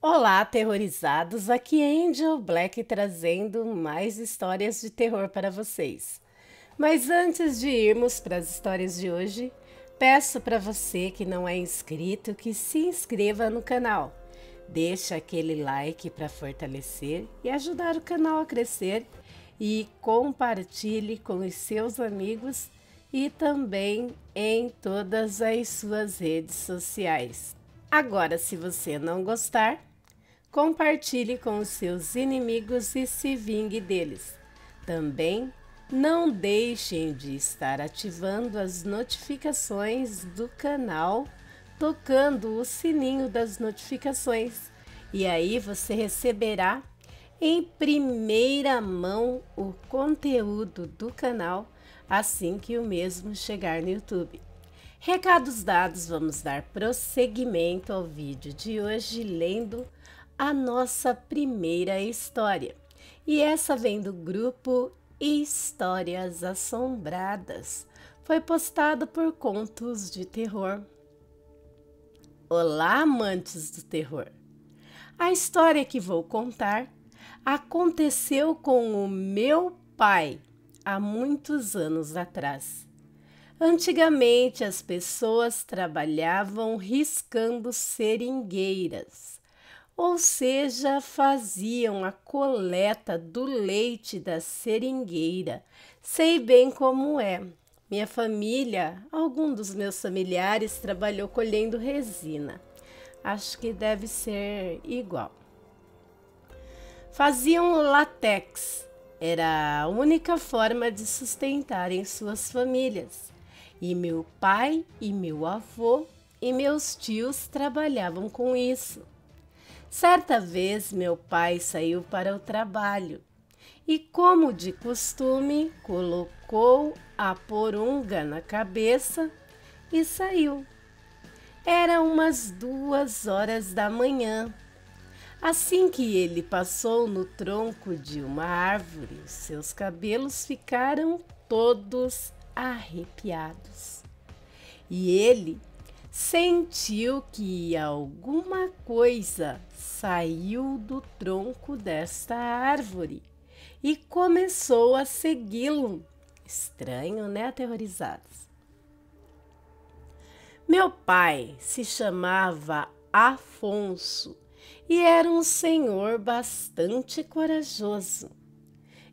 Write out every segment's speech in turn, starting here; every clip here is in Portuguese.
Olá, aterrorizados! Aqui é Angel Black trazendo mais histórias de terror para vocês. Mas antes de irmos para as histórias de hoje, peço para você que não é inscrito que se inscreva no canal. Deixa aquele like para fortalecer e ajudar o canal a crescer e compartilhe com os seus amigos e também em todas as suas redes sociais. Agora, se você não gostar, compartilhe com os seus inimigos e se vingue deles. Também não deixem de estar ativando as notificações do canal, tocando o sininho das notificações. E aí você receberá em primeira mão o conteúdo do canal assim que o mesmo chegar no YouTube. Recados dados, vamos dar prosseguimento ao vídeo de hoje lendo a nossa primeira história. E essa vem do grupo Histórias Assombradas. Foi postado por Contos de Terror. Olá, amantes do terror! A história que vou contar aconteceu com o meu pai há muitos anos atrás. Antigamente, as pessoas trabalhavam riscando seringueiras, ou seja, faziam a coleta do leite da seringueira. Sei bem como é. Minha família, algum dos meus familiares trabalhou colhendo resina. Acho que deve ser igual. Faziam látex. Era a única forma de sustentarem suas famílias. E meu pai e meu avô e meus tios trabalhavam com isso. Certa vez meu pai saiu para o trabalho e, como de costume, colocou a porunga na cabeça e saiu. Era umas 2 horas da manhã. Assim que ele passou no tronco de uma árvore, seus cabelos ficaram todos arrepiados. E ele sentiu que alguma coisa saiu do tronco desta árvore e começou a segui-lo. Estranho, né, aterrorizados? Meu pai se chamava Afonso e era um senhor bastante corajoso.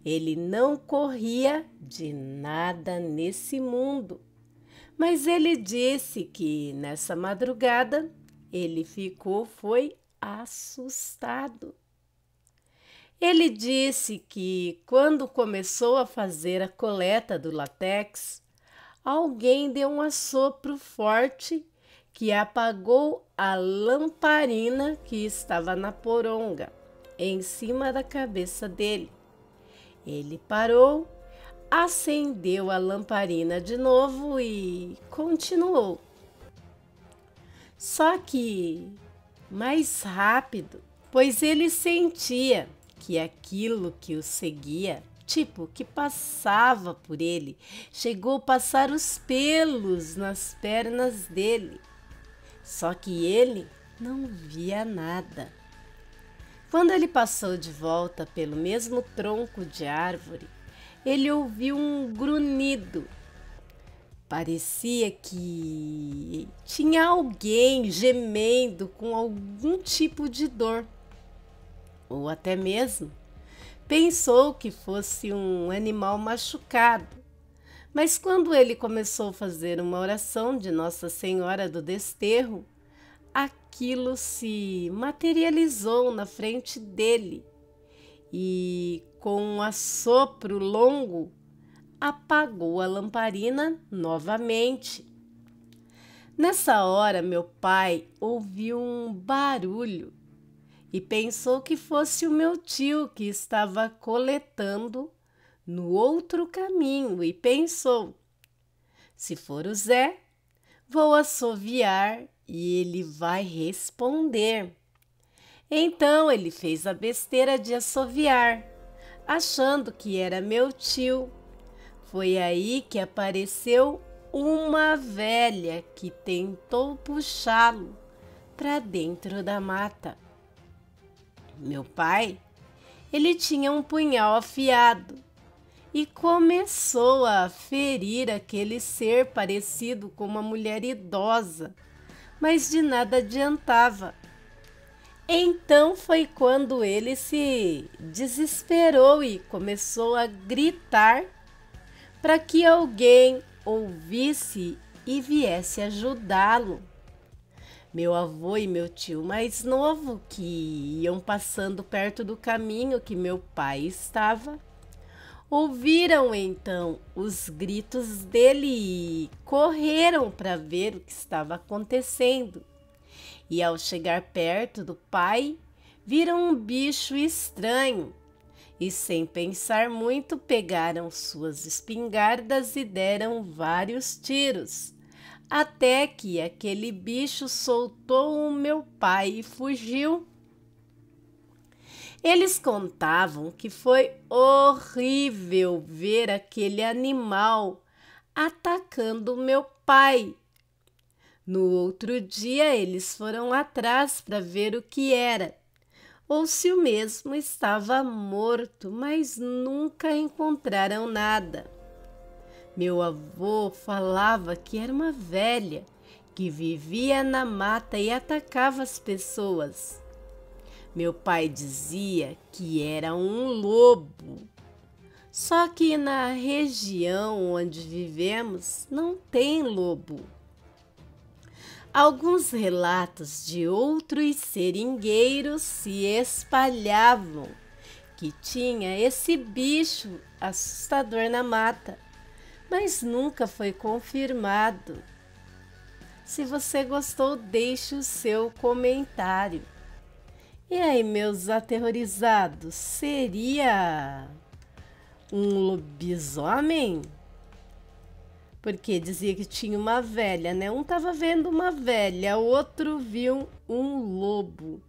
Ele não corria de nada nesse mundo, mas ele disse que nessa madrugada ele foi assustado. Ele disse que quando começou a fazer a coleta do látex, alguém deu um assopro forte que apagou a lamparina que estava na poronga, em cima da cabeça dele. Ele parou, acendeu a lamparina de novo e continuou. Só que mais rápido, pois ele sentia que aquilo que o seguia, tipo, que passava por ele, chegou a passar os pelos nas pernas dele. Só que ele não via nada. Quando ele passou de volta pelo mesmo tronco de árvore, ele ouviu um grunhido. Parecia que tinha alguém gemendo com algum tipo de dor. Ou até mesmo pensou que fosse um animal machucado. Mas quando ele começou a fazer uma oração de Nossa Senhora do Desterro, aquilo se materializou na frente dele e, com um assopro longo, apagou a lamparina novamente. Nessa hora, meu pai ouviu um barulho e pensou que fosse o meu tio que estava coletando no outro caminho e pensou: se for o Zé, vou assoviar e ele vai responder. Então ele fez a besteira de assoviar, achando que era meu tio. Foi aí que apareceu uma velha que tentou puxá-lo para dentro da mata. Meu pai, ele tinha um punhal afiado e começou a ferir aquele ser parecido com uma mulher idosa, mas de nada adiantava. Então foi quando ele se desesperou e começou a gritar para que alguém ouvisse e viesse ajudá-lo. Meu avô e meu tio mais novo, que iam passando perto do caminho que meu pai estava, ouviram então os gritos dele e correram para ver o que estava acontecendo. E ao chegar perto do pai, viram um bicho estranho e, sem pensar muito, pegaram suas espingardas e deram vários tiros, até que aquele bicho soltou o meu pai e fugiu. Eles contavam que foi horrível ver aquele animal atacando meu pai. No outro dia, eles foram atrás para ver o que era, ou se o mesmo estava morto, mas nunca encontraram nada. Meu avô falava que era uma velha que vivia na mata e atacava as pessoas. Meu pai dizia que era um lobo. Só que na região onde vivemos não tem lobo. Alguns relatos de outros seringueiros se espalhavam que tinha esse bicho assustador na mata, mas nunca foi confirmado. Se você gostou, deixe o seu comentário. E aí, meus aterrorizados, seria um lobisomem? Porque dizia que tinha uma velha, né? Um estava vendo uma velha, o outro viu um lobo.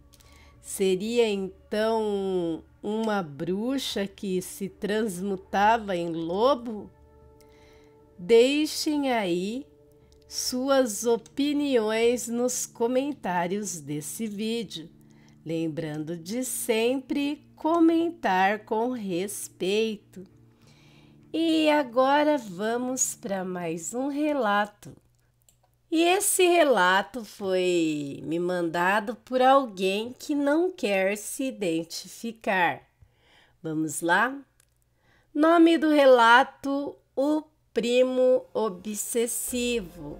Seria então uma bruxa que se transmutava em lobo? Deixem aí suas opiniões nos comentários desse vídeo. Lembrando de sempre comentar com respeito. E agora vamos para mais um relato. E esse relato foi me mandado por alguém que não quer se identificar. Vamos lá? Nome do relato: O Primo Obsessivo.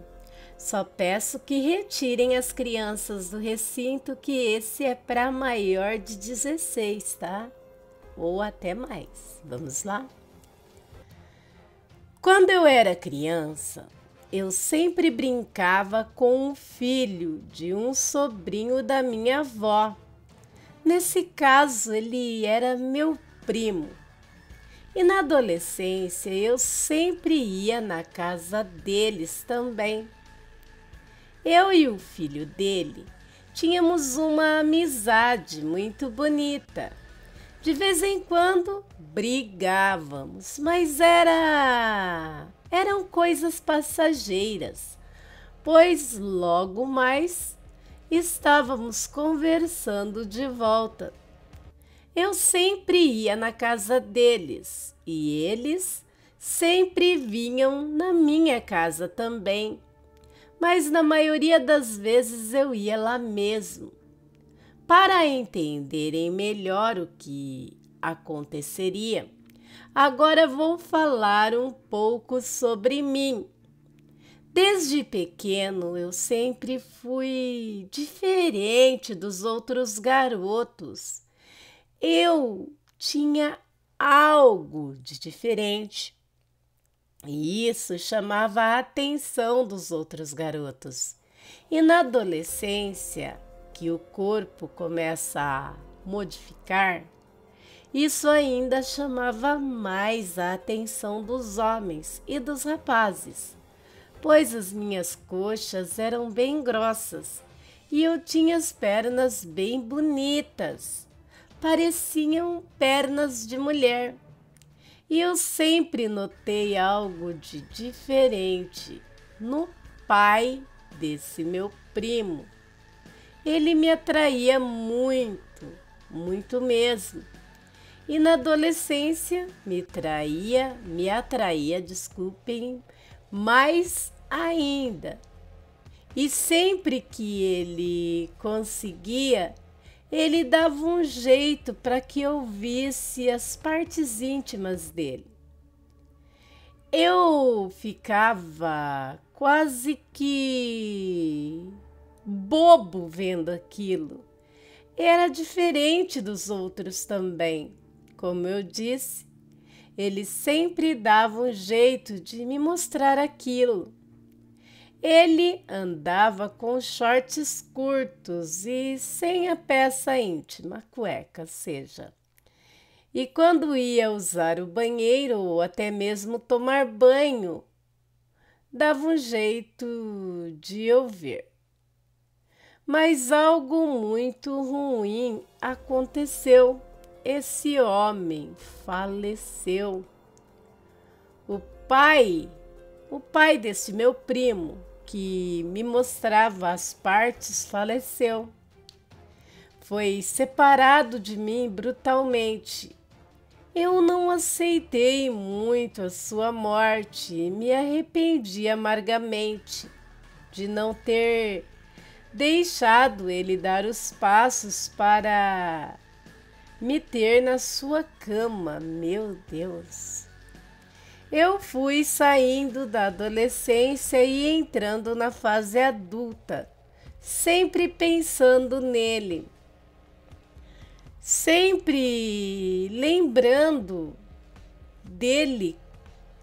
Só peço que retirem as crianças do recinto, que esse é para maior de 16, tá? Ou até mais. Vamos lá? Quando eu era criança, eu sempre brincava com o filho de um sobrinho da minha avó. Nesse caso, ele era meu primo. E na adolescência, eu sempre ia na casa deles também. Eu e o filho dele tínhamos uma amizade muito bonita. De vez em quando brigávamos, mas eram coisas passageiras, pois logo mais estávamos conversando de volta. Eu sempre ia na casa deles e eles sempre vinham na minha casa também, mas na maioria das vezes eu ia lá mesmo. Para entenderem melhor o que aconteceria, agora vou falar um pouco sobre mim. Desde pequeno eu sempre fui diferente dos outros garotos. Eu tinha algo de diferente e isso chamava a atenção dos outros garotos. E na adolescência, que o corpo começa a modificar, isso ainda chamava mais a atenção dos homens e dos rapazes, pois as minhas coxas eram bem grossas e eu tinha as pernas bem bonitas, pareciam pernas de mulher. E eu sempre notei algo de diferente no pai desse meu primo. Ele me atraía muito, muito mesmo. E na adolescência me atraía, desculpem, mais ainda. E sempre que ele conseguia, ele dava um jeito para que eu visse as partes íntimas dele. Eu ficava quase que bobo vendo aquilo. Era diferente dos outros também. Como eu disse, ele sempre dava um jeito de me mostrar aquilo. Ele andava com shorts curtos e sem a peça íntima, cueca, seja. E quando ia usar o banheiro ou até mesmo tomar banho, dava um jeito de eu ver. Mas algo muito ruim aconteceu. Esse homem faleceu. O pai desse meu primo, que me mostrava as partes, faleceu. Foi separado de mim brutalmente. Eu não aceitei muito a sua morte e me arrependi amargamente de não ter deixado ele dar os passos para me ter na sua cama. Meu Deus! Eu fui saindo da adolescência e entrando na fase adulta, sempre pensando nele, sempre lembrando dele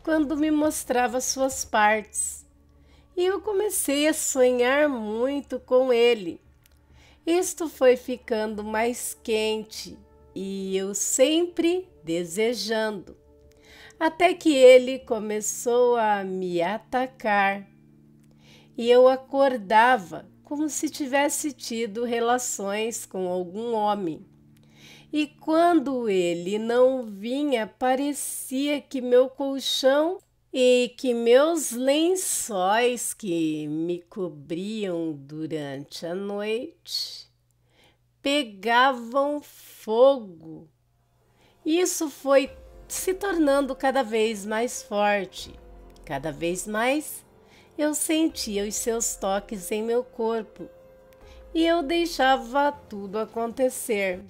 quando me mostrava suas partes. E eu comecei a sonhar muito com ele. Isto foi ficando mais quente e eu sempre desejando. Até que ele começou a me atacar e eu acordava como se tivesse tido relações com algum homem. E quando ele não vinha, parecia que meu colchão e que meus lençóis que me cobriam durante a noite pegavam fogo. Isso foi se tornando cada vez mais forte. Cada vez mais eu sentia os seus toques em meu corpo e eu deixava tudo acontecer.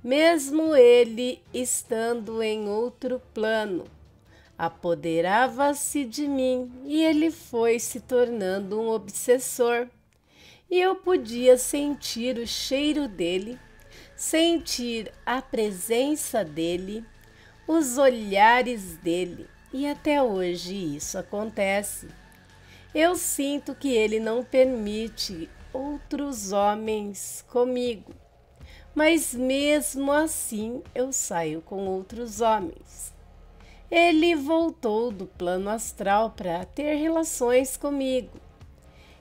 Mesmo ele estando em outro plano, apoderava-se de mim e ele foi se tornando um obsessor. E eu podia sentir o cheiro dele, sentir a presença dele, os olhares dele, e até hoje isso acontece. Eu sinto que ele não permite outros homens comigo, mas mesmo assim eu saio com outros homens. Ele voltou do plano astral para ter relações comigo.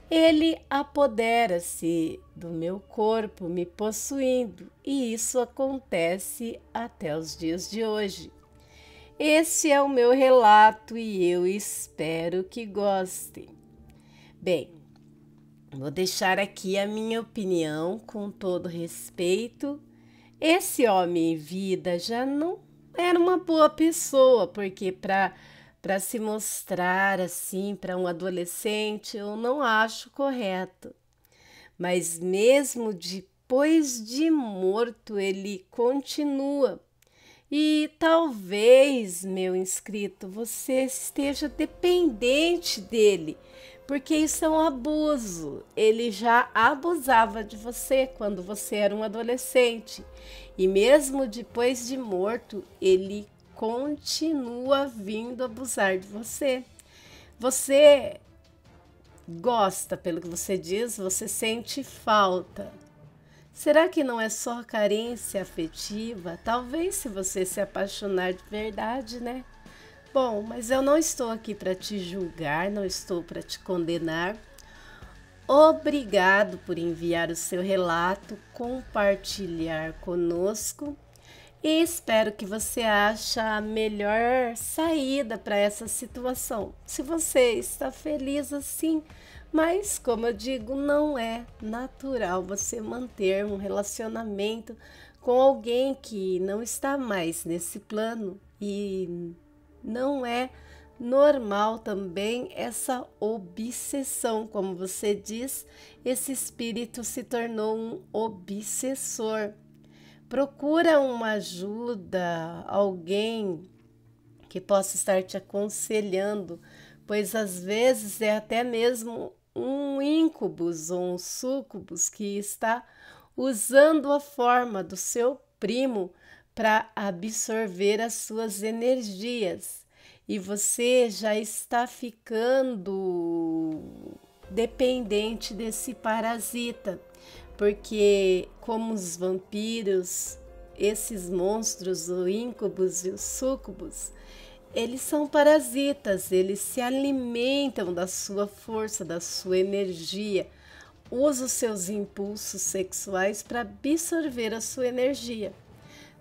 Ele apodera-se do meu corpo, me possuindo, e isso acontece até os dias de hoje. Esse é o meu relato e eu espero que gostem. Bem, vou deixar aqui a minha opinião com todo respeito. Esse homem em vida já não era uma boa pessoa, porque para se mostrar assim para um adolescente eu não acho correto. Mas mesmo depois de morto ele continua. E talvez, meu inscrito, você esteja dependente dele, porque isso é um abuso. Ele já abusava de você quando você era um adolescente. E mesmo depois de morto, ele continua vindo abusar de você. Você gosta, pelo que você diz, você sente falta. Será que não é só carência afetiva? Talvez se você se apaixonar de verdade, né? Bom, mas eu não estou aqui para te julgar, não estou para te condenar. Obrigado por enviar o seu relato, compartilhar conosco e espero que você ache a melhor saída para essa situação. Se você está feliz assim, Mas, como eu digo, não é natural você manter um relacionamento com alguém que não está mais nesse plano e não é normal também essa obsessão, como você diz, esse espírito se tornou um obsessor. Procura uma ajuda, alguém que possa estar te aconselhando, pois às vezes é até mesmo um íncubus ou um súcubus que está usando a forma do seu primo para absorver as suas energias. E você já está ficando dependente desse parasita, porque como os vampiros, esses monstros, o íncubus e os súcubus, eles são parasitas, eles se alimentam da sua força, da sua energia, usa os seus impulsos sexuais para absorver a sua energia.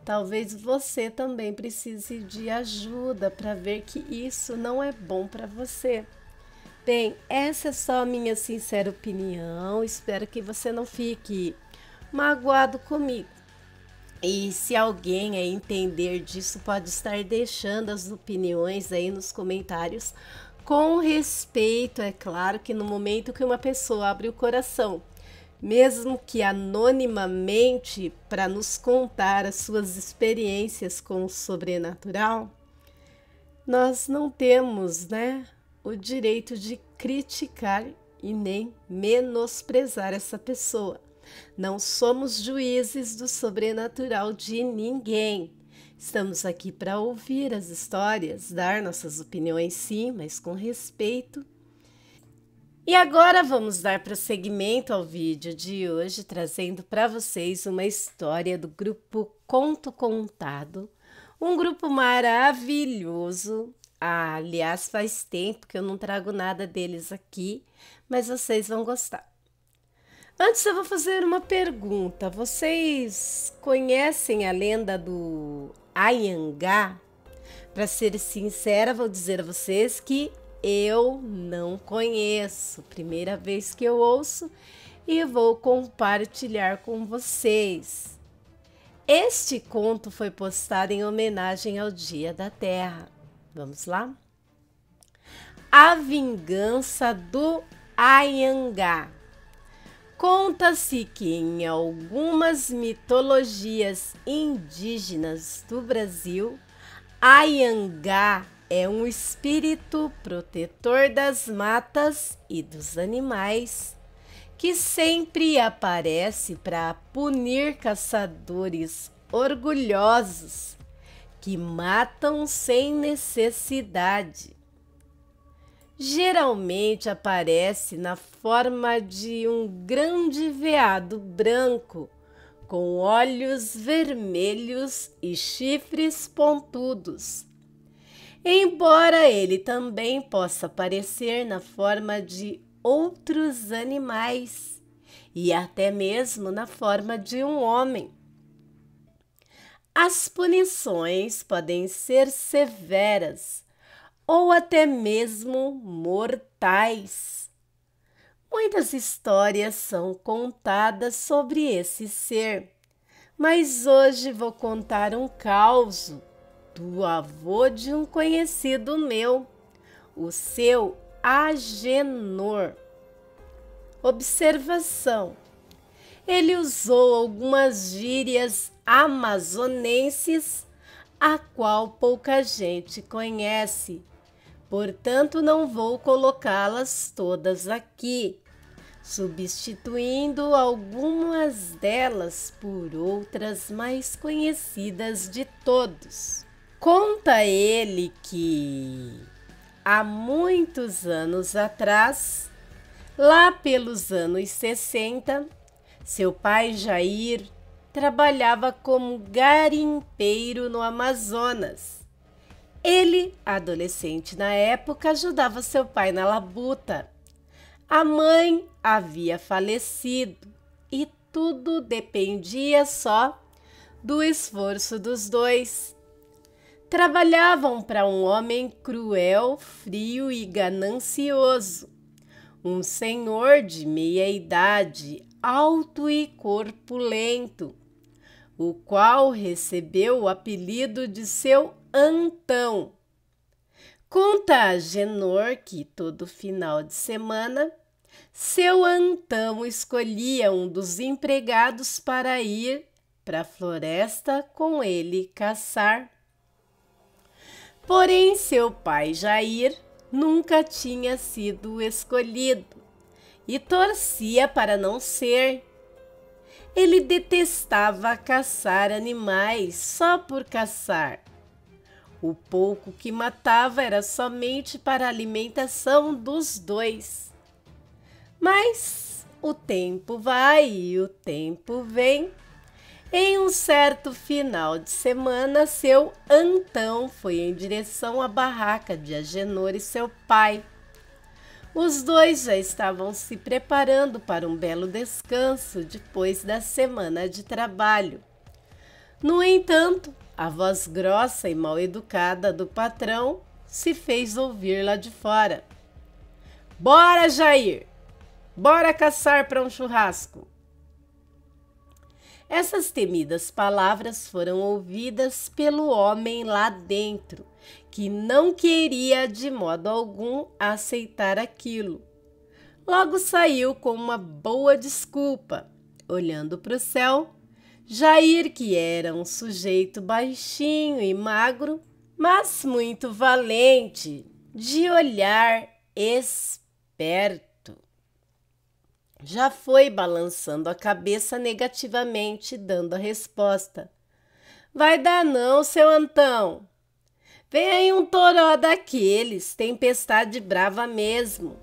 Talvez você também precise de ajuda para ver que isso não é bom para você. Bem, essa é só a minha sincera opinião. Espero que você não fique magoado comigo. E se alguém aí entender disso, pode estar deixando as opiniões aí nos comentários com respeito. É claro que no momento que uma pessoa abre o coração, mesmo que anonimamente, para nos contar as suas experiências com o sobrenatural, nós não temos, o direito de criticar e nem menosprezar essa pessoa. Não somos juízes do sobrenatural de ninguém. Estamos aqui para ouvir as histórias, dar nossas opiniões, sim, mas com respeito. E agora vamos dar prosseguimento ao vídeo de hoje, trazendo para vocês uma história do grupo Conto Contado, um grupo maravilhoso. Aliás, faz tempo que eu não trago nada deles aqui, mas vocês vão gostar. Antes eu vou fazer uma pergunta. Vocês conhecem a lenda do Anhangá? Para ser sincera, vou dizer a vocês que eu não conheço. Primeira vez que eu ouço e vou compartilhar com vocês. Este conto foi postado em homenagem ao Dia da Terra. Vamos lá? A Vingança do Anhangá. Conta-se que em algumas mitologias indígenas do Brasil, Anhangá é um espírito protetor das matas e dos animais, que sempre aparece para punir caçadores orgulhosos que matam sem necessidade. Geralmente aparece na forma de um grande veado branco, com olhos vermelhos e chifres pontudos. Embora ele também possa aparecer na forma de outros animais e até mesmo na forma de um homem. As punições podem ser severas ou até mesmo mortais. Muitas histórias são contadas sobre esse ser, mas hoje vou contar um causo do avô de um conhecido meu, o seu Agenor. Observação: ele usou algumas gírias amazonenses, a qual pouca gente conhece. Portanto, não vou colocá-las todas aqui, substituindo algumas delas por outras mais conhecidas de todos. Conta ele que, há muitos anos atrás, lá pelos anos 60, seu pai Jair trabalhava como garimpeiro no Amazonas. Ele, adolescente na época, ajudava seu pai na labuta. A mãe havia falecido e tudo dependia só do esforço dos dois. Trabalhavam para um homem cruel, frio e ganancioso. um senhor de meia idade, alto e corpulento, o qual recebeu o apelido de seu Antão. Conta Agenor que todo final de semana seu Antão escolhia um dos empregados para ir para a floresta com ele caçar. Porém, seu pai Jair nunca tinha sido escolhido e torcia para não ser. Ele detestava caçar animais só por caçar. O pouco que matava era somente para a alimentação dos dois. Mas o tempo vai e o tempo vem. Em um certo final de semana, seu Antão foi em direção à barraca de Agenor e seu pai. Os dois já estavam se preparando para um belo descanso depois da semana de trabalho. No entanto, a voz grossa e mal educada do patrão se fez ouvir lá de fora. "Bora, Jair! Bora caçar para um churrasco!" Essas temidas palavras foram ouvidas pelo homem lá dentro, que não queria de modo algum aceitar aquilo. Logo saiu com uma boa desculpa. Olhando para o céu, Jair, que era um sujeito baixinho e magro, mas muito valente, de olhar esperto, já foi balançando a cabeça negativamente, dando a resposta. "Vai dar não, seu Antão. Vem aí um toró daqueles, tempestade brava mesmo.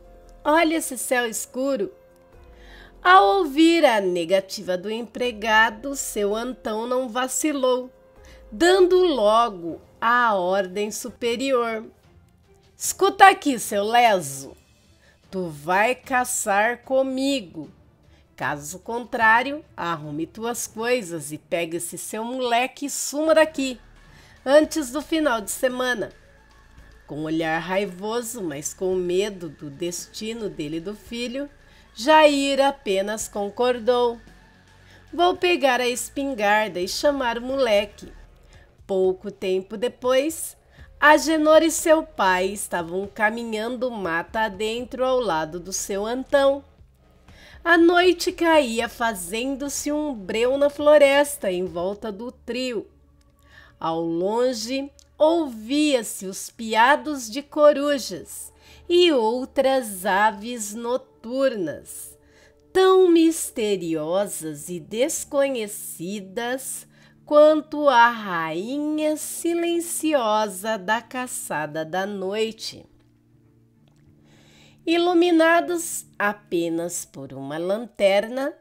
Olha esse céu escuro." Ao ouvir a negativa do empregado, seu Antão não vacilou, dando logo a ordem superior. "Escuta aqui, seu leso. Tu vai caçar comigo. Caso contrário, arrume tuas coisas e pegue esse seu moleque e suma daqui, antes do final de semana." Com um olhar raivoso, mas com medo do destino dele e do filho, Jair apenas concordou. "Vou pegar a espingarda e chamar o moleque." Pouco tempo depois, Agenor e seu pai estavam caminhando mata adentro ao lado do seu Antão. A noite caía, fazendo-se um breu na floresta em volta do trio. Ao longe, ouvia-se os piados de corujas e outras aves noturnas, tão misteriosas e desconhecidas quanto a rainha silenciosa da caçada da noite. Iluminados apenas por uma lanterna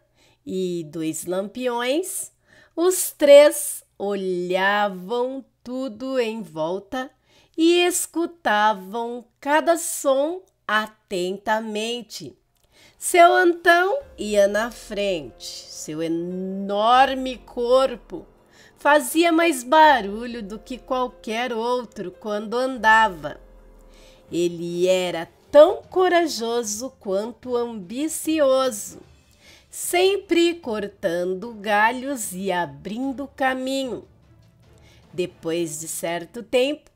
e 2 lampiões, os 3 olhavam tudo em volta e escutavam cada som atentamente. Seu Antão ia na frente, seu enorme corpo fazia mais barulho do que qualquer outro quando andava. Ele era tão corajoso quanto ambicioso, sempre cortando galhos e abrindo caminho. Depois de certo tempo,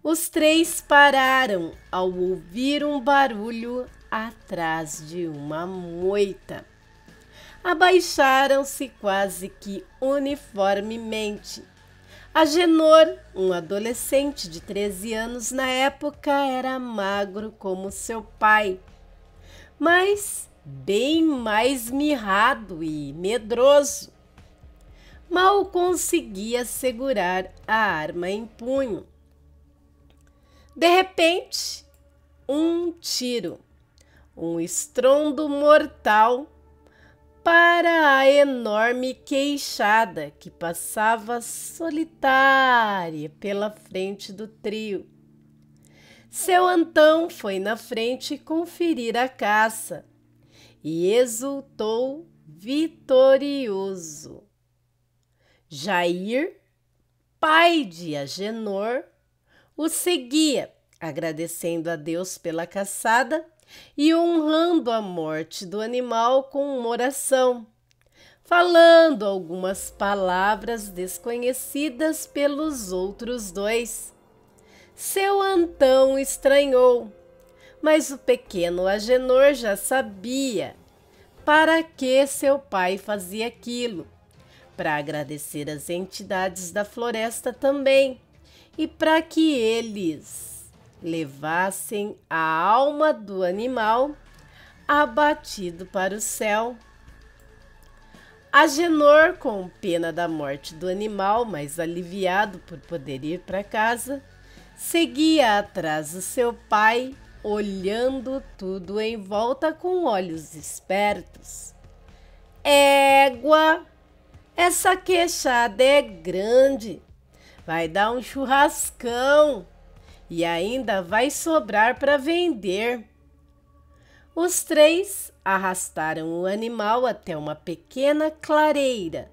os 3 pararam ao ouvir um barulho atrás de uma moita. Abaixaram-se quase que uniformemente. Agenor, um adolescente de 13 anos na época, era magro como seu pai, mas bem mais mirrado e medroso. Mal conseguia segurar a arma em punho. De repente, um tiro, um estrondo mortal para a enorme queixada que passava solitária pela frente do trio. Seu Antão foi na frente conferir a caça e exultou vitorioso. Jair, pai de Agenor, o seguia, agradecendo a Deus pela caçada e honrando a morte do animal com uma oração, falando algumas palavras desconhecidas pelos outros dois. Seu Antão estranhou, mas o pequeno Agenor já sabia para que seu pai fazia aquilo, para agradecer as entidades da floresta também, e para que eles levassem a alma do animal abatido para o céu. Agenor, com pena da morte do animal, mas aliviado por poder ir para casa, seguia atrás do seu pai, olhando tudo em volta com olhos espertos. Égua, essa queixada é grande, vai dar um churrascão e ainda vai sobrar para vender. Os três arrastaram o animal até uma pequena clareira,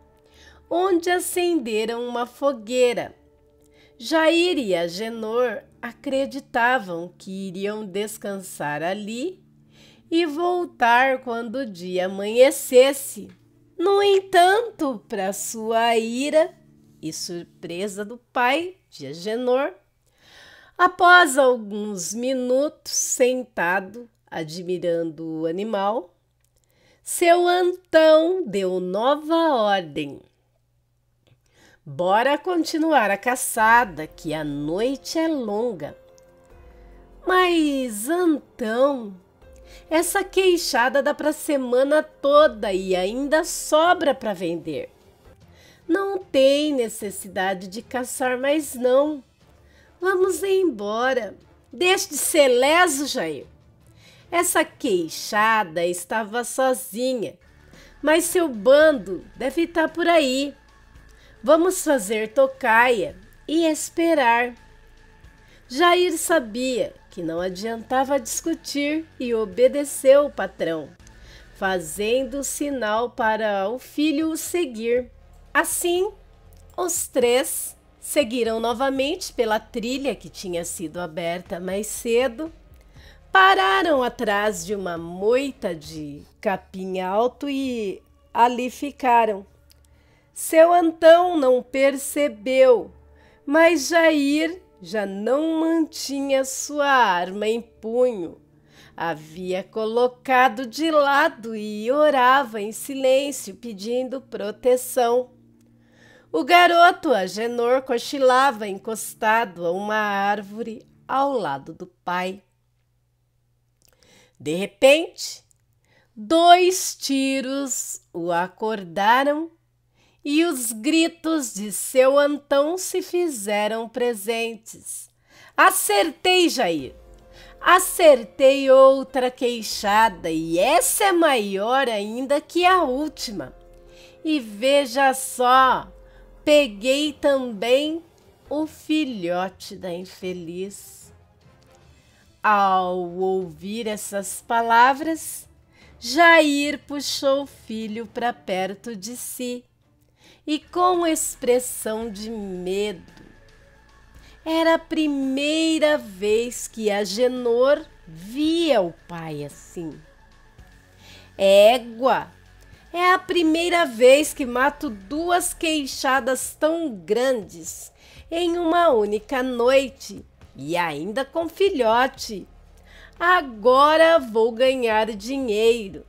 onde acenderam uma fogueira. Jair e Agenor acreditavam que iriam descansar ali e voltar quando o dia amanhecesse. No entanto, para sua ira e surpresa do pai de Agenor, após alguns minutos sentado, admirando o animal, seu Antão deu nova ordem. Bora continuar a caçada, que a noite é longa. Mas, Antão, essa queixada dá para a semana toda e ainda sobra para vender. Não tem necessidade de caçar mais não. Vamos embora. Deixe de ser leso, Jair. Essa queixada estava sozinha, mas seu bando deve estar por aí. Vamos fazer tocaia e esperar. Jair sabia que não adiantava discutir e obedeceu o patrão, fazendo sinal para o filho o seguir. Assim, os três seguiram novamente pela trilha que tinha sido aberta mais cedo. Pararam atrás de uma moita de capim alto e ali ficaram. Seu Antão não percebeu, mas Jair já não mantinha sua arma em punho. Havia colocado de lado e orava em silêncio, pedindo proteção. O garoto Agenor cochilava encostado a uma árvore ao lado do pai. De repente, 2 tiros o acordaram e os gritos de seu Antão se fizeram presentes. Acertei, Jair! Acertei outra queixada e essa é maior ainda que a última. E veja só, peguei também o filhote da infeliz. Ao ouvir essas palavras, Jair puxou o filho para perto de si e com expressão de medo. Era a primeira vez que Agenor via o pai assim. Égua, é a primeira vez que mato 2 queixadas tão grandes em uma única noite. E ainda com filhote. Agora vou ganhar dinheiro.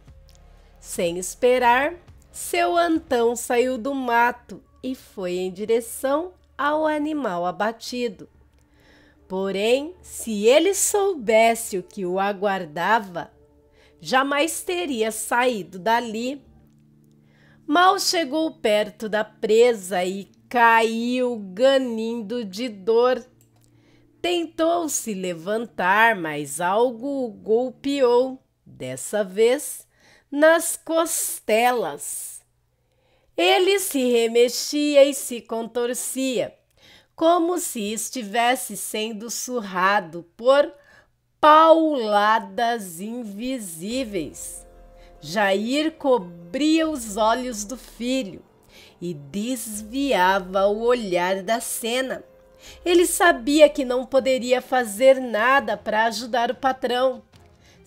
Sem esperar, seu Antão saiu do mato e foi em direção ao animal abatido. Porém, se ele soubesse o que o aguardava, jamais teria saído dali. Mal chegou perto da presa e caiu ganindo de dor. Tentou se levantar, mas algo o golpeou, dessa vez nas costelas. Ele se remexia e se contorcia, como se estivesse sendo surrado por pauladas invisíveis. Jair cobria os olhos do filho e desviava o olhar da cena. Ele sabia que não poderia fazer nada para ajudar o patrão.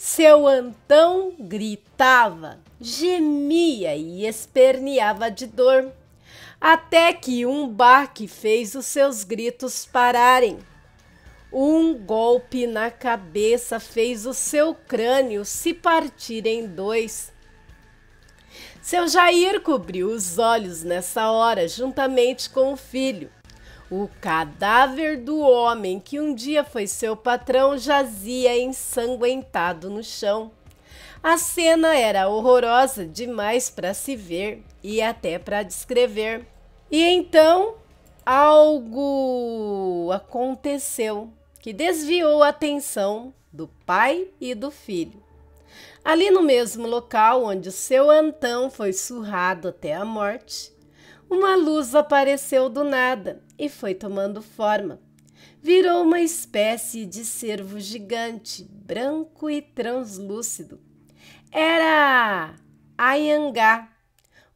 Seu Antão gritava, gemia e esperneava de dor, até que um baque fez os seus gritos pararem. Um golpe na cabeça fez o seu crânio se partir em dois. Seu Jair cobriu os olhos nessa hora, juntamente com o filho. O cadáver do homem que um dia foi seu patrão jazia ensanguentado no chão. A cena era horrorosa demais para se ver e até para descrever. E então algo aconteceu que desviou a atenção do pai e do filho. Ali no mesmo local onde o seu Antão foi surrado até a morte, uma luz apareceu do nada e foi tomando forma. Virou uma espécie de cervo gigante, branco e translúcido. Era Anhangá,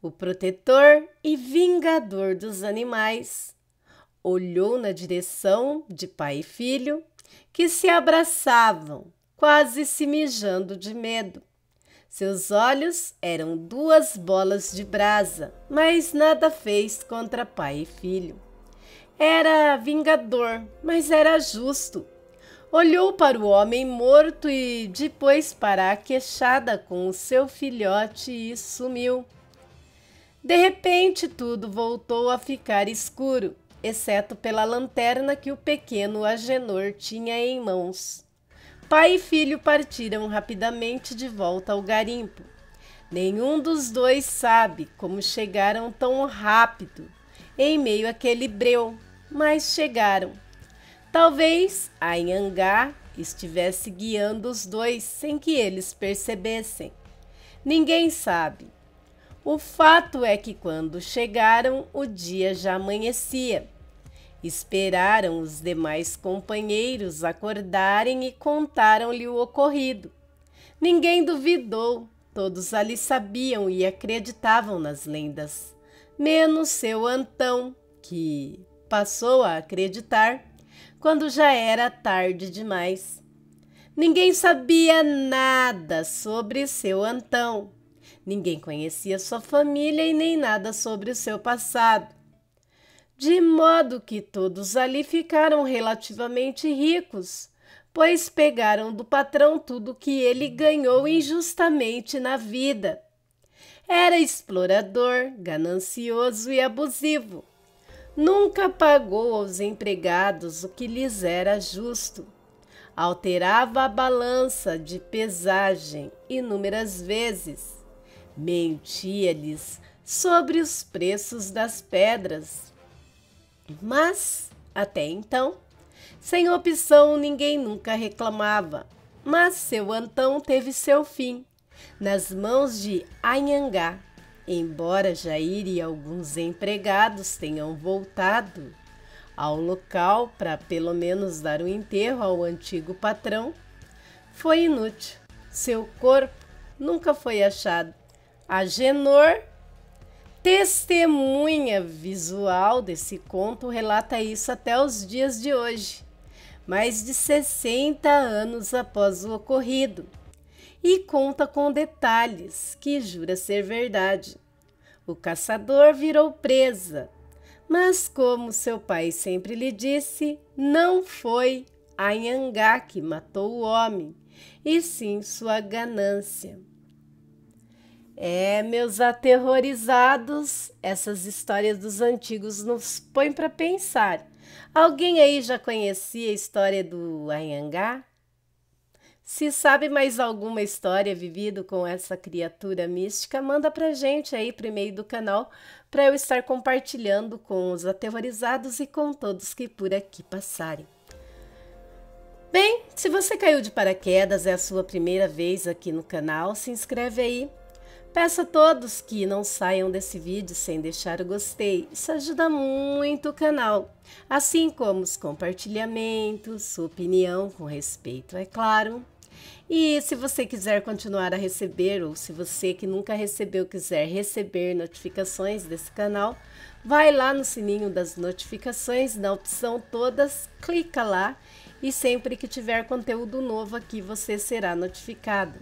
o protetor e vingador dos animais. Olhou na direção de pai e filho, que se abraçavam, quase se mijando de medo. Seus olhos eram duas bolas de brasa, mas nada fez contra pai e filho. Era vingador, mas era justo. Olhou para o homem morto e depois para a queixada com o seu filhote e sumiu. De repente, tudo voltou a ficar escuro, exceto pela lanterna que o pequeno Agenor tinha em mãos. Pai e filho partiram rapidamente de volta ao garimpo. Nenhum dos dois sabe como chegaram tão rápido em meio àquele breu, mas chegaram. Talvez a Anhangá estivesse guiando os dois sem que eles percebessem. Ninguém sabe. O fato é que quando chegaram, o dia já amanhecia. Esperaram os demais companheiros acordarem e contaram-lhe o ocorrido. Ninguém duvidou, todos ali sabiam e acreditavam nas lendas, menos seu Antão, que passou a acreditar quando já era tarde demais. Ninguém sabia nada sobre seu Antão, ninguém conhecia sua família e nem nada sobre o seu passado. De modo que todos ali ficaram relativamente ricos, pois pegaram do patrão tudo que ele ganhou injustamente na vida. Era explorador, ganancioso e abusivo. Nunca pagou aos empregados o que lhes era justo. Alterava a balança de pesagem inúmeras vezes. Mentia-lhes sobre os preços das pedras. Mas, até então, sem opção ninguém nunca reclamava. Mas seu Antão teve seu fim, nas mãos de Anhangá. Embora Jair e alguns empregados tenham voltado ao local para pelo menos dar um enterro ao antigo patrão, foi inútil. Seu corpo nunca foi achado. Agenor, testemunha visual desse conto, relata isso até os dias de hoje, mais de 60 anos após o ocorrido, e conta com detalhes que jura ser verdade. O caçador virou presa, mas como seu pai sempre lhe disse, não foi Anhangá que matou o homem, e sim sua ganância. Meus aterrorizados, essas histórias dos antigos nos põem para pensar. Alguém aí já conhecia a história do Anhangá? Se sabe mais alguma história vivida com essa criatura mística, manda pra gente aí pro e-mail do canal para eu estar compartilhando com os aterrorizados e com todos que por aqui passarem. Bem, se você caiu de paraquedas, é a sua primeira vez aqui no canal, se inscreve aí. Peço a todos que não saiam desse vídeo sem deixar o gostei, isso ajuda muito o canal, assim como os compartilhamentos, sua opinião com respeito, é claro. E se você quiser continuar a receber, ou se você que nunca recebeu quiser receber notificações desse canal, vai lá no sininho das notificações, na opção todas, clica lá e sempre que tiver conteúdo novo aqui você será notificado.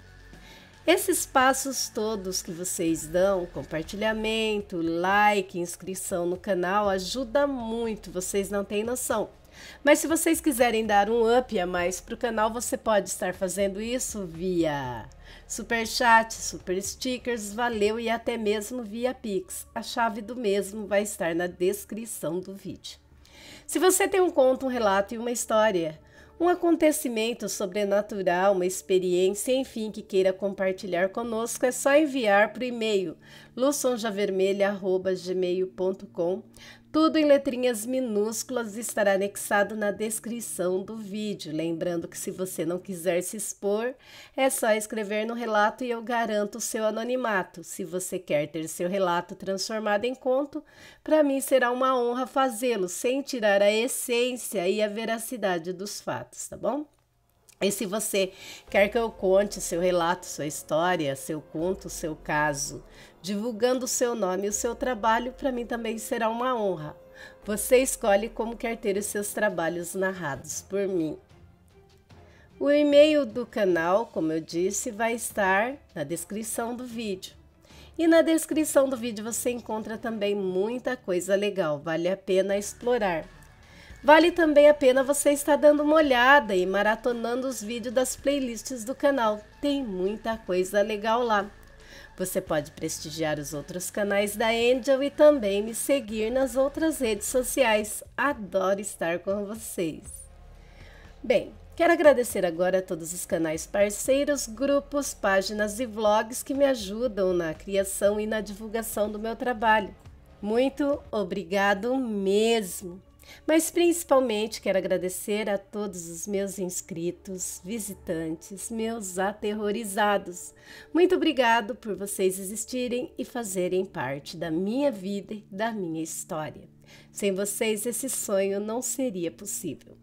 Esses passos todos que vocês dão, compartilhamento, like, inscrição no canal, ajuda muito, vocês não têm noção. Mas se vocês quiserem dar um up a mais para o canal, você pode estar fazendo isso via Super Chat, Super Stickers, valeu, e até mesmo via Pix. A chave do mesmo vai estar na descrição do vídeo. Se você tem um conto, um relato e uma história, um acontecimento sobrenatural, uma experiência, enfim, que queira compartilhar conosco, é só enviar para o e-mail luçonjavermelha@gmail.com. Tudo em letrinhas minúsculas, estará anexado na descrição do vídeo. Lembrando que se você não quiser se expor, é só escrever no relato e eu garanto o seu anonimato. Se você quer ter seu relato transformado em conto, para mim será uma honra fazê-lo, sem tirar a essência e a veracidade dos fatos, tá bom? E se você quer que eu conte seu relato, sua história, seu conto, seu caso, divulgando o seu nome e o seu trabalho, para mim também será uma honra. Você escolhe como quer ter os seus trabalhos narrados por mim. O e-mail do canal, como eu disse, vai estar na descrição do vídeo. E na descrição do vídeo você encontra também muita coisa legal, vale a pena explorar. Vale também a pena você estar dando uma olhada e maratonando os vídeos das playlists do canal. Tem muita coisa legal lá. Você pode prestigiar os outros canais da Angel e também me seguir nas outras redes sociais. Adoro estar com vocês. Bem, quero agradecer agora a todos os canais parceiros, grupos, páginas e vlogs que me ajudam na criação e na divulgação do meu trabalho. Muito obrigado mesmo! Mas principalmente quero agradecer a todos os meus inscritos, visitantes, meus aterrorizados. Muito obrigado por vocês existirem e fazerem parte da minha vida e da minha história. Sem vocês esse sonho não seria possível.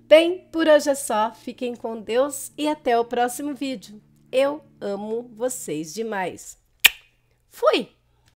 Bem, por hoje é só, fiquem com Deus e até o próximo vídeo. Eu amo vocês demais. Fui!